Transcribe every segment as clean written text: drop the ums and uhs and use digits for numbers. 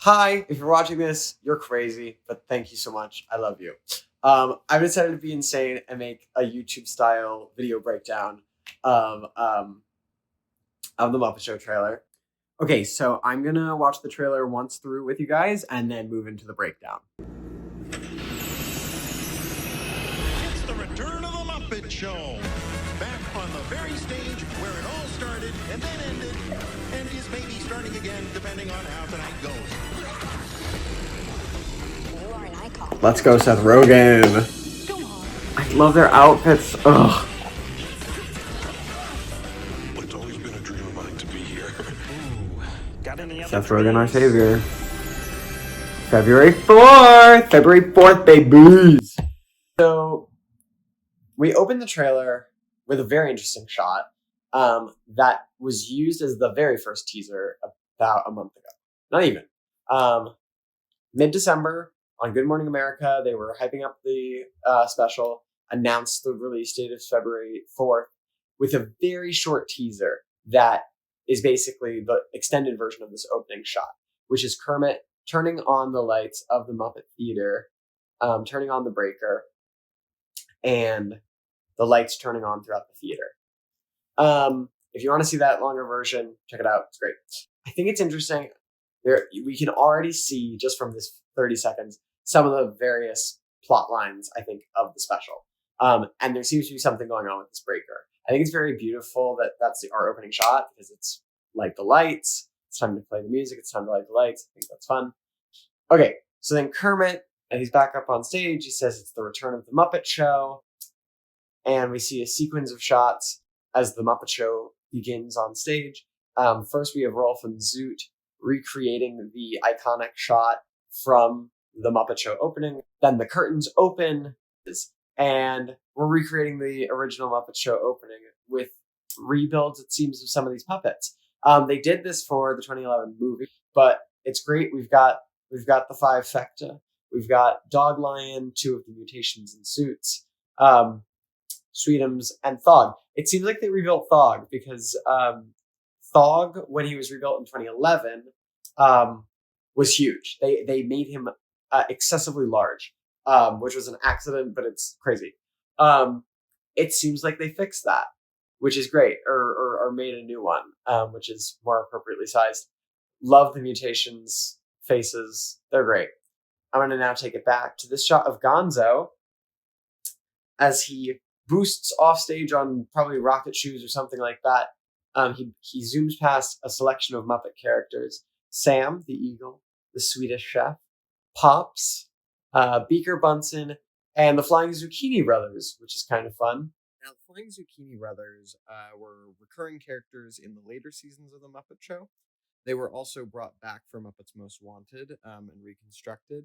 Hi, if you're watching this, you're crazy, but thank you so much. I love you. I've decided to be insane and make a YouTube style video breakdown of um, of the Muppet Show trailer. Okay, so I'm gonna watch the trailer once through with you guys and then move into the breakdown. It's the return of the Muppet Show. Back on the very stage where it all started and then ended, and is maybe starting again depending on how tonight goes. You are an icon. Let's go, Seth Rogen. I love their outfits. Ugh. It's always been a dream of mine to be here. Got any other Seth Rogen, our dreams? savior. February 4th! February 4th, babies! So, we opened the trailer with a very interesting shot that was used as the very first teaser about a month ago. Not even. Mid-December, on Good Morning America, they were hyping up the special, announced the release date of February 4th with a very short teaser that is basically the extended version of this opening shot, which is Kermit turning on the lights of the Muppet Theater, turning on the breaker, and the lights turning on throughout the theater. If you want to see that longer version, check it out. It's great. I think it's interesting. We can already see, just from this 30 seconds, some of the various plot lines, I think, of the special. And there seems to be something going on with this breaker. I think it's very beautiful that that's our opening shot, because it's like the lights. It's time to play the music. It's time to light the lights. I think that's fun. Okay, so then Kermit, and he's back up on stage. He says it's the return of the Muppet Show. And we see a sequence of shots as the Muppet Show begins on stage. First, we have Rolf and Zoot recreating the iconic shot from the Muppet Show opening. Then the curtains open, and we're recreating the original Muppet Show opening with rebuilds, it seems, of some of these puppets. They did this for the 2011 movie, but it's great. We've got the five Fecta. We've got Dog Lion, two of the mutations in suits, Sweetums, and Thog. It seems like they rebuilt Thog because Thog, when he was rebuilt in 2011, was huge. They made him excessively large, which was an accident, but it's crazy. It seems like they fixed that, which is great, or made a new one, which is more appropriately sized. Love the mutations faces. They're great. I'm going to now take it back to this shot of Gonzo as he boosts off stage on probably rocket shoes or something like that. He zooms past a selection of Muppet characters: Sam, the eagle, the Swedish chef, Pops, Beaker Bunsen, and the Flying Zucchini Brothers, which is kind of fun. Now, the Flying Zucchini Brothers were recurring characters in the later seasons of the Muppet Show. They were also brought back for Muppets Most Wanted and reconstructed.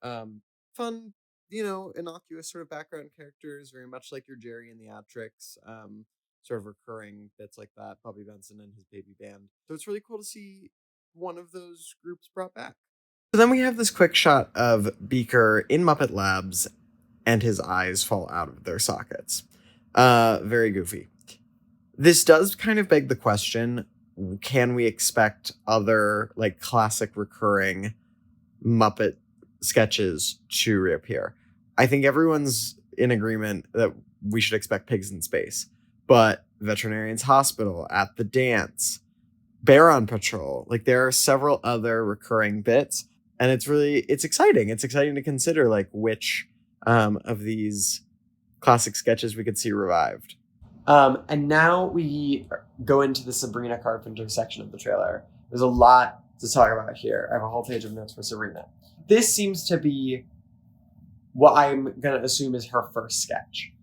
Fun, innocuous sort of background characters, very much like your Jerry and the Atrix, sort of recurring bits like that, Bobby Benson and his baby band. So it's really cool to see one of those groups brought back. So then we have this quick shot of Beaker in Muppet Labs, and his eyes fall out of their sockets. Very goofy. This does kind of beg the question, can we expect other like classic recurring Muppet sketches to reappear? I think everyone's in agreement that we should expect Pigs in Space, but Veterinarian's Hospital, At the Dance, Bear on Patrol, like there are several other recurring bits, and it's exciting. It's exciting to consider like which of these classic sketches we could see revived. And now we go into the Sabrina Carpenter section of the trailer. There's a lot to talk about here. I have a whole page of notes for Sabrina. This seems to be what I'm going to assume is her first sketch.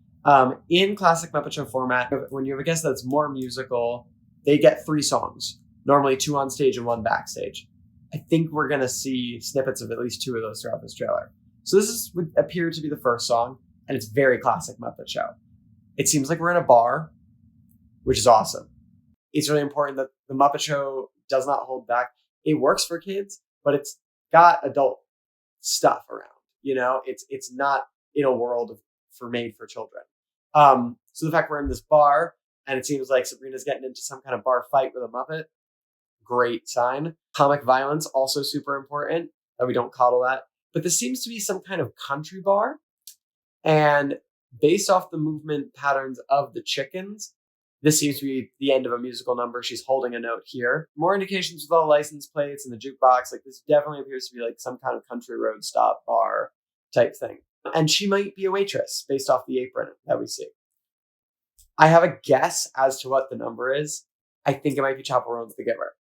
In classic Muppet Show format, when you have a guest that's more musical, they get 3 songs, normally 2 on stage and 1 backstage. I think we're going to see snippets of at least 2 of those throughout this trailer. So would appear to be the first song, and it's very classic Muppet Show. It seems like we're in a bar, which is awesome. It's really important that the Muppet Show does not hold back. It works for kids, but it's got adult stuff around. It's not in a world made for children. So the fact we're in this bar, and it seems like Sabrina's getting into some kind of bar fight with a Muppet, great sign. Comic violence, also super important, that we don't coddle that. But this seems to be some kind of country bar. And based off the movement patterns of the chickens, this seems to be the end of a musical number. She's holding a note here. More indications with all the license plates and the jukebox. Like, this definitely appears to be like some kind of country road stop bar type thing. And she might be a waitress based off the apron that we see. I have a guess as to what the number is. I think it might be Chaperone's the Giver.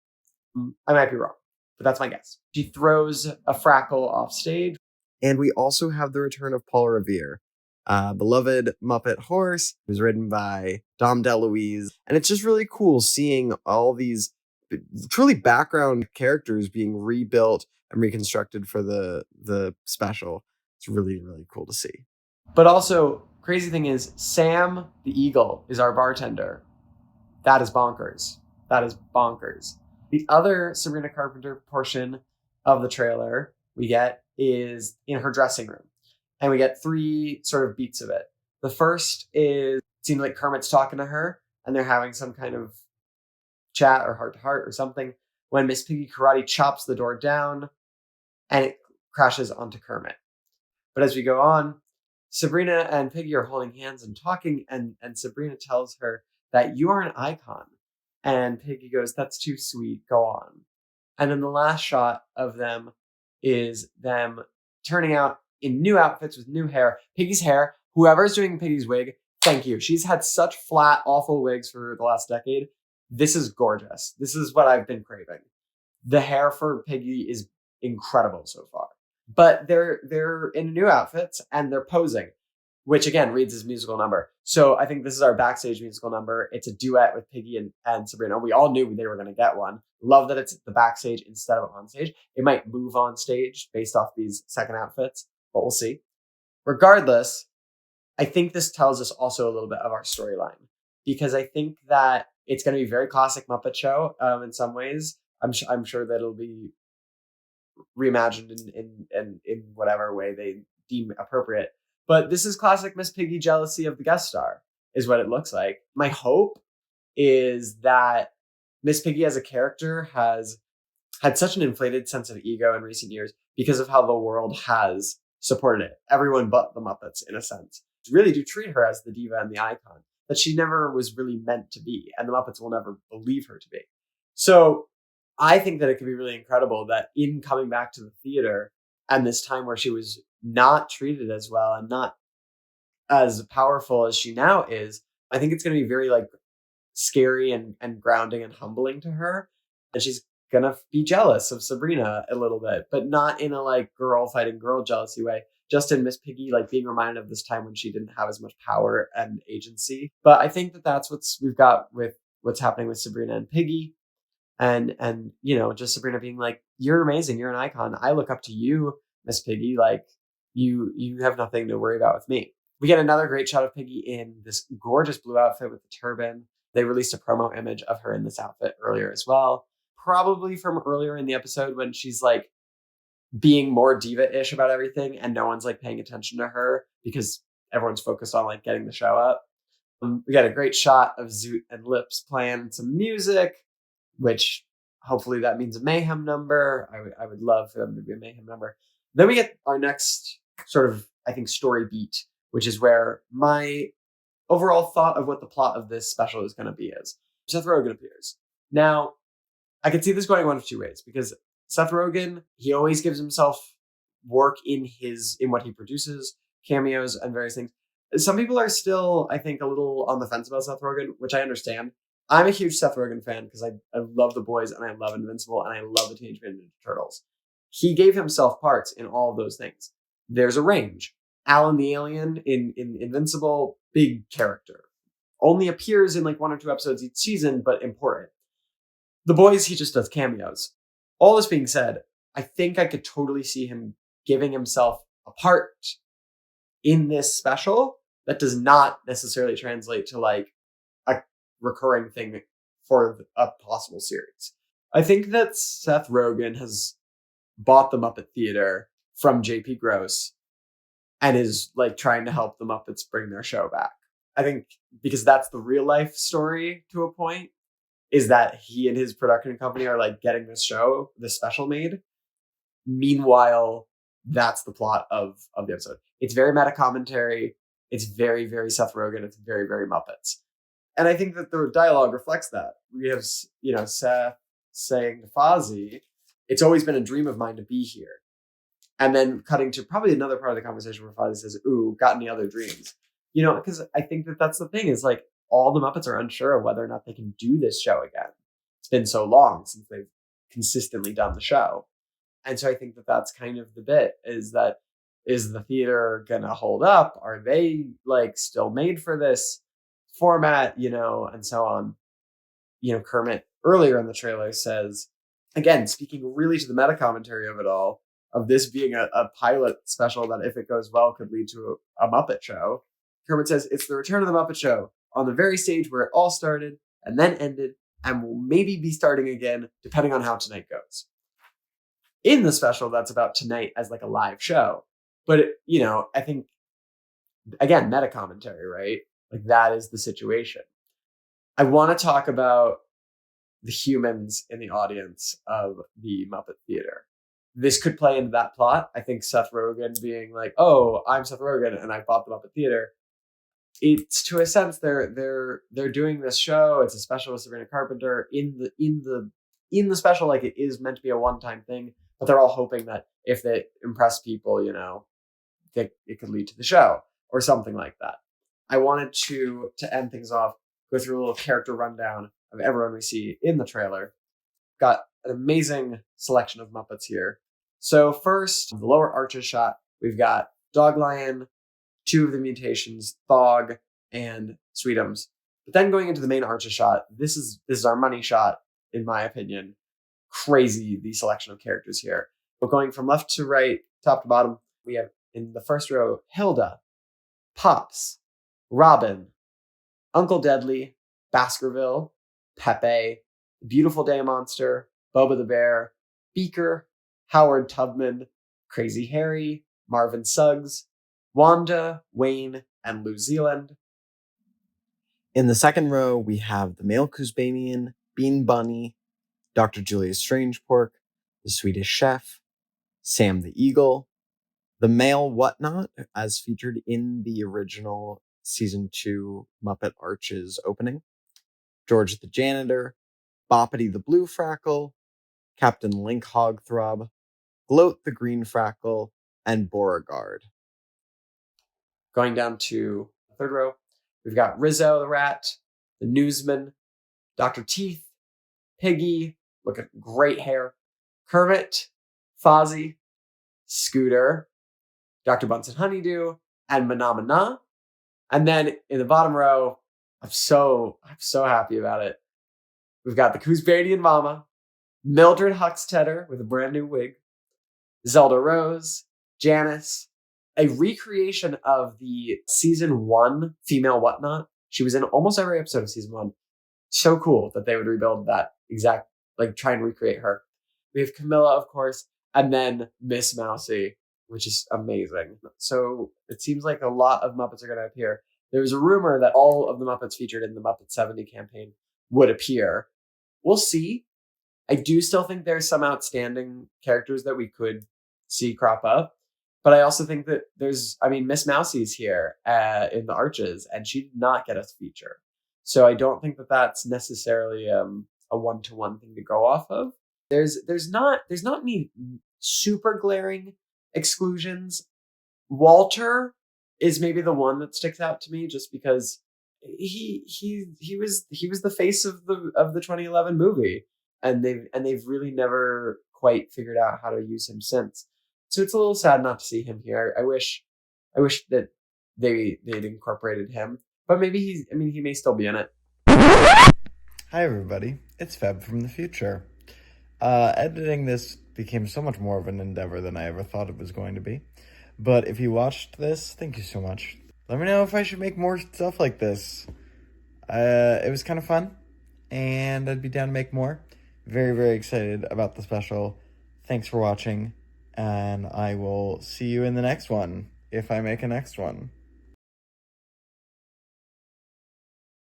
I might be wrong, but that's my guess. She throws a Frackle off stage. And we also have the return of Paul Revere, beloved Muppet horse, who's ridden by Dom DeLuise. And it's just really cool seeing all these truly background characters being rebuilt and reconstructed for the special. It's really, really cool to see. But also, crazy thing is, Sam the Eagle is our bartender. That is bonkers. That is bonkers. The other Sabrina Carpenter portion of the trailer we get is in her dressing room. And we get 3 sort of beats of it. The first is, it seems like Kermit's talking to her and they're having some kind of chat or heart to heart or something, when Miss Piggy Karate chops the door down and it crashes onto Kermit. But as we go on, Sabrina and Piggy are holding hands and talking, and Sabrina tells her that you are an icon. And Piggy goes, that's too sweet, go on. And then the last shot of them is them turning out in new outfits with new hair. Piggy's hair, whoever's doing Piggy's wig, thank you. She's had such flat, awful wigs for the last decade. This is gorgeous. This is what I've been craving. The hair for Piggy is incredible so far. But they're in new outfits and they're posing, which again reads as musical number. So I think this is our backstage musical number. It's a duet with Piggy and Sabrina. We all knew they were going to get one. Love that it's at the backstage instead of on stage. It might move on stage based off these second outfits, but we'll see. Regardless, I think this tells us also a little bit of our storyline, because I think that it's going to be very classic Muppet Show in some ways. I'm sure that it'll be reimagined in whatever way they deem appropriate. But this is classic Miss Piggy jealousy of the guest star, is what it looks like. My hope is that Miss Piggy as a character has had such an inflated sense of ego in recent years because of how the world has supported it. Everyone but the Muppets, in a sense, really do treat her as the diva and the icon that she never was really meant to be, and the Muppets will never believe her to be. So I think that it could be really incredible that in coming back to the theater and this time where she was not treated as well and not as powerful as she now is, I think it's going to be very like scary and grounding and humbling to her. And she's going to be jealous of Sabrina a little bit, but not in a like girl fighting girl jealousy way. Just in Miss Piggy, like being reminded of this time when she didn't have as much power and agency. But I think that that's we've got with what's happening with Sabrina and Piggy. And you know, just Sabrina being like, you're amazing, you're an icon. I look up to you, Miss Piggy. Like you have nothing to worry about with me. We get another great shot of Piggy in this gorgeous blue outfit with the turban. They released a promo image of her in this outfit earlier as well. Probably from earlier in the episode when she's like being more diva-ish about everything and no one's like paying attention to her because everyone's focused on like getting the show up. We got a great shot of Zoot and Lips playing some music, which hopefully that means a mayhem number. I would love for them to be a mayhem number. Then we get our next sort of, I think, story beat, which is where my overall thought of what the plot of this special is going to be is. Seth Rogen appears. Now, I could see this going one of two ways, because Seth Rogen, he always gives himself work in what he produces, cameos and various things. Some people are still, I think, a little on the fence about Seth Rogen, which I understand. I'm a huge Seth Rogen fan because I love The Boys and I love Invincible and I love the Teenage Mutant Ninja Turtles. He gave himself parts in all of those things. There's a range. Alan the Alien in Invincible, big character. Only appears in like 1 or 2 episodes each season, but important. The Boys, he just does cameos. All this being said, I think I could totally see him giving himself a part in this special that does not necessarily translate to like a recurring thing for a possible series. I think that Seth Rogen has bought the Muppet Theater from JP Gross and is like trying to help the Muppets bring their show back. I think because that's the real life story to a point. is that he and his production company are like getting this special made. Meanwhile, that's the plot of the episode. It's very meta commentary. It's very, very Seth Rogen. It's very, very Muppets. And I think that the dialogue reflects that. We have, Seth saying to Fozzie, it's always been a dream of mine to be here. And then cutting to probably another part of the conversation where Fozzie says, ooh, got any other dreams? Because I think that that's the thing is like all the Muppets are unsure of whether or not they can do this show again. It's been so long since they've consistently done the show. And so I think that that's kind of the bit is the theater going to hold up? Are they like still made for this format, and so on? Kermit earlier in the trailer says, again, speaking really to the meta commentary of it all, of this being a pilot special that if it goes well could lead to a Muppet show. Kermit says, it's the return of the Muppet Show on the very stage where it all started and then ended and will maybe be starting again depending on how tonight goes. In the special, that's about tonight as like a live show. But, I think, again, meta commentary, right? Like that is the situation. I want to talk about the humans in the audience of the Muppet Theater. This could play into that plot. I think Seth Rogen being like, oh, I'm Seth Rogen and I bought the Muppet Theater. It's to a sense they're doing this show. It's a special with Sabrina Carpenter in the special, like it is meant to be a one-time thing, but they're all hoping that if they impress people, that it could lead to the show or something like that. I wanted to end things off, go through a little character rundown of everyone we see in the trailer. Got an amazing selection of Muppets here. So first, the lower arches shot, we've got Dog Lion, two of the mutations, Thog and Sweetums. But then going into the main arches shot, this is our money shot, in my opinion. Crazy, the selection of characters here. But going from left to right, top to bottom, we have in the first row, Hilda, Pops, Robin, Uncle Deadly, Baskerville, Pepe, Beautiful Day Monster, Boba the Bear, Beaker, Howard Tubman, Crazy Harry, Marvin Suggs, Wanda, Wayne, and New Zealand. In the second row, we have the male Kuzbanian, Bean Bunny, Dr. Julius Strangepork, the Swedish Chef, Sam the Eagle, the male Whatnot, as featured in the original Season 2 Muppet Arches opening, George the Janitor, Boppity the Blue Frackle, Captain Link Hogthrob, Gloat the Green Frackle, and Beauregard. Going down to the third row, we've got Rizzo the Rat, the Newsman, Dr. Teeth, Piggy, look at great hair, Kermit, Fozzie, Scooter, Dr. Bunsen Honeydew, and Manamana. And then in the bottom row, I'm so happy about it. We've got the Kuzbanian Mama, Mildred Huxtetter with a brand new wig, Zelda Rose, Janice, a recreation of the season 1 female Whatnot. She was in almost every episode of season 1. So cool that they would rebuild that exact, like try and recreate her. We have Camilla, of course, and then Miss Mousy, which is amazing. So it seems like a lot of Muppets are going to appear. There was a rumor that all of the Muppets featured in the Muppet 70 campaign would appear. We'll see. I do still think there's some outstanding characters that we could see crop up. But I also think that Miss Mousy's here in the Arches, and she did not get a feature. So I don't think that that's necessarily a one-to-one thing to go off of. There's not any super glaring exclusions. Walter is maybe the one that sticks out to me just because he was the face of the 2011 movie, and they've really never quite figured out how to use him since. So it's a little sad not to see him here. I wish that they'd incorporated him, but maybe he may still be in it. Hi everybody, it's Feb from the future. Editing this became so much more of an endeavor than I ever thought it was going to be. But if you watched this, thank you so much. Let me know if I should make more stuff like this. It was kind of fun, and I'd be down to make more. Very, very excited about the special. Thanks for watching, and I will see you in the next one, if I make a next one.